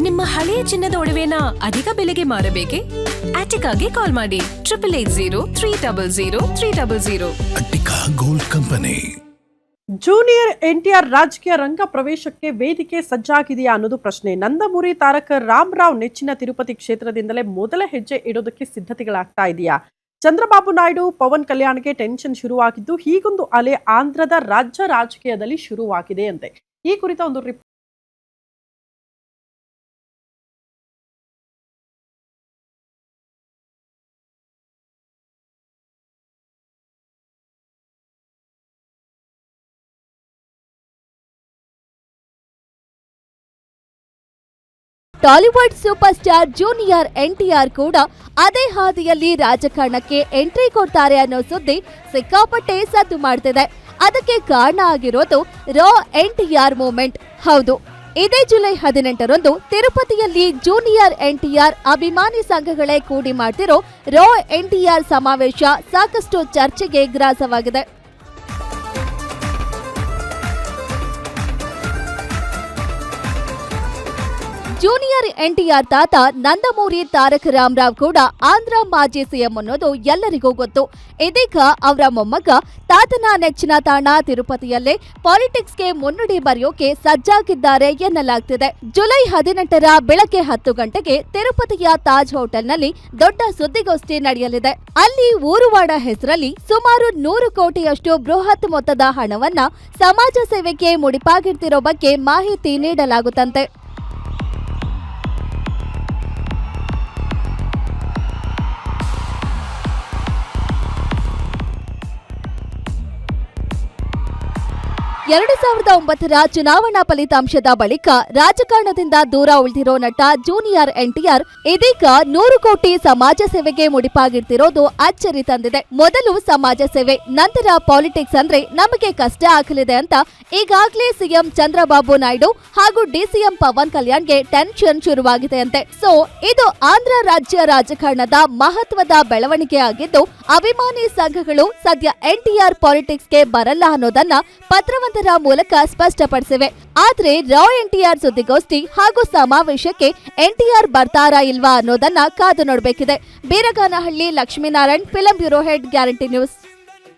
ನಿಮ್ಮ ಹಳೆಯ ಚಿನ್ನದ ಒಡವೆನ ಅಧಿಕ ಬೆಲೆಗೆ ಮಾರಬೇಕೆ? ಆಟಿಕಾಗೆ ಕಾಲ್ ಮಾಡಿ 8880 Attica gold company. Junior NTR ರಾಜಕೀಯ ರಂಗ ಪ್ರವೇಶಕ್ಕೆ ವೇದಿಕೆ ಸಜ್ಜಾಗಿದೆಯಾ ಅನ್ನೋದು ಪ್ರಶ್ನೆ. ನಂದಮೂರಿ ತಾರಕ ರಾಮರಾವ್ ನೆಚ್ಚಿನ ತಿರುಪತಿ ಕ್ಷೇತ್ರದಿಂದಲೇ ಮೊದಲ ಹೆಜ್ಜೆ ಇಡೋದಕ್ಕೆ ಸಿದ್ಧತೆಗಳಾಗ್ತಾ ಇದೆಯಾ? ಚಂದ್ರಬಾಬು ನಾಯ್ಡು ಪವನ್ ಕಲ್ಯಾಣ್ಗೆ ಟೆನ್ಷನ್ ಶುರುವಾಗಿದ್ದು ಹೀಗೊಂದು ಅಲೆ ಆಂಧ್ರದ ರಾಜ್ಯ ರಾಜಕೀಯದಲ್ಲಿ ಶುರುವಾಗಿದೆ ಅಂತೆ. ಈ ಕುರಿತ ಒಂದು Tollywood super star junior NTR ಕೂಡ ಅದೇ ಹಾದಿಯಲ್ಲಿ ರಾಜಕಾರಣಕ್ಕೆ ಎಂಟ್ರಿ ಕೊಡ್ತಾರೆ ಅನ್ನೋ ಸುದ್ದಿ ಸಿಕ್ಕಾಪಟ್ಟೆ ಸದ್ದು ಮಾಡ್ತಿದೆ. ಅದಕ್ಕೆ ಕಾರಣ ಆಗಿರೋದು ರಾ ಎನ್ಟಿಆರ್ ಮೂವ್ಮೆಂಟ್. ಹೌದು, ಇದೇ ಜುಲೈ 18ರಂದು ತಿರುಪತಿಯಲ್ಲಿ ಜೂನಿಯರ್ ಎನ್ಟಿಆರ್ ಅಭಿಮಾನಿ ಸಂಘಗಳೇ ಕೂಡಿ ಮಾಡ್ತಿರೋ ರಾ ಎನ್ಟಿಆರ್ ಸಮಾವೇಶ ಸಾಕಷ್ಟು ಚರ್ಚೆಗೆ ಗ್ರಾಸವಾಗಿದೆ. ಜೂನಿಯರ್ ಎನ್ಟಿಆರ್ ತಾತ ನಂದಮೂರಿ ತಾರಕ ರಾಮರಾವ್ ಕೂಡ ಆಂಧ್ರ ಮಾಜಿ ಸಿಎಂ ಅನ್ನೋದು ಎಲ್ಲರಿಗೂ ಗೊತ್ತು. ಇದೀಗ ಅವರ ಮೊಮ್ಮಗ ತಾತನ ನೆಚ್ಚಿನ ತಾಣ ತಿರುಪತಿಯಲ್ಲೇ ಪಾಲಿಟಿಕ್ಸ್ಗೆ ಮುನ್ನುಡಿ ಬರೆಯೋಕೆ ಸಜ್ಜಾಗಿದ್ದಾರೆ ಎನ್ನಲಾಗ್ತಿದೆ. ಜುಲೈ 18ರ ಬೆಳಗ್ಗೆ 10 ಗಂಟೆಗೆ ತಿರುಪತಿಯ ತಾಜ್ ಹೋಟೆಲ್ನಲ್ಲಿ ದೊಡ್ಡ ಸುದ್ದಿಗೋಷ್ಠಿ ನಡೆಯಲಿದೆ. ಅಲ್ಲಿ ಊರುವಾಡ ಹೆಸರಲ್ಲಿ ಸುಮಾರು 100 ಕೋಟಿಯಷ್ಟು ಬೃಹತ್ ಮೊತ್ತದ ಹಣವನ್ನ ಸಮಾಜ ಸೇವೆಗೆ ಮುಡಿಪಾಗಿಡ್ತಿರೋ ಬಗ್ಗೆ ಮಾಹಿತಿ ನೀಡಲಾಗುತ್ತಂತೆ. ಎರಡು 2009ರ ಚುನಾವಣಾ ಫಲಿತಾಂಶದ ಬಳಿಕ ರಾಜಕಾರಣದಿಂದ ದೂರ ಉಳಿದಿರೋ ನಟ ಜೂನಿಯರ್ ಎನ್ಟಿಆರ್ ಇದೀಗ 100 ಕೋಟಿ ಸಮಾಜ ಸೇವೆಗೆ ಮುಡಿಪಾಗಿಡ್ತಿರೋದು ಅಚ್ಚರಿ ತಂದಿದೆ. ಮೊದಲು ಸಮಾಜ ಸೇವೆ, ನಂತರ ಪಾಲಿಟಿಕ್ಸ್ ಅಂದ್ರೆ ನಮಗೆ ಕಷ್ಟ ಆಗಲಿದೆ ಅಂತ ಈಗಾಗಲೇ ಸಿಎಂ ಚಂದ್ರಬಾಬು ನಾಯ್ಡು ಹಾಗೂ ಡಿಸಿಎಂ ಪವನ್ ಕಲ್ಯಾಣ್ಗೆ ಟೆನ್ಷನ್ ಶುರುವಾಗಿದೆ ಅಂತೆ. ಸೊ ಇದು ಆಂಧ್ರ ರಾಜ್ಯ ರಾಜಕಾರಣದ ಮಹತ್ವದ ಬೆಳವಣಿಗೆ ಆಗಿದ್ದು ಅಭಿಮಾನಿ ಸಂಘಗಳು ಸದ್ಯ ಎನ್ಟಿಆರ್ ಪಾಲಿಟಿಕ್ಸ್ಗೆ ಬರಲ್ಲ ಅನ್ನೋದನ್ನ ಪತ್ರವೊಂದರ ಮೂಲಕ ಸ್ಪಷ್ಟಪಡಿಸಿವೆ. ಆದ್ರೆ ರಾ ಎನ್ಟಿಆರ್ ಸುದ್ದಿಗೋಷ್ಠಿ ಹಾಗೂ ಸಮಾವೇಶಕ್ಕೆ ಎನ್ಟಿಆರ್ ಬರ್ತಾರಾ ಇಲ್ವಾ ಅನ್ನೋದನ್ನ ಕಾದು ನೋಡಬೇಕಿದೆ. Beeraganahalli, Lakshminarayan, film bureau head, guarantee news.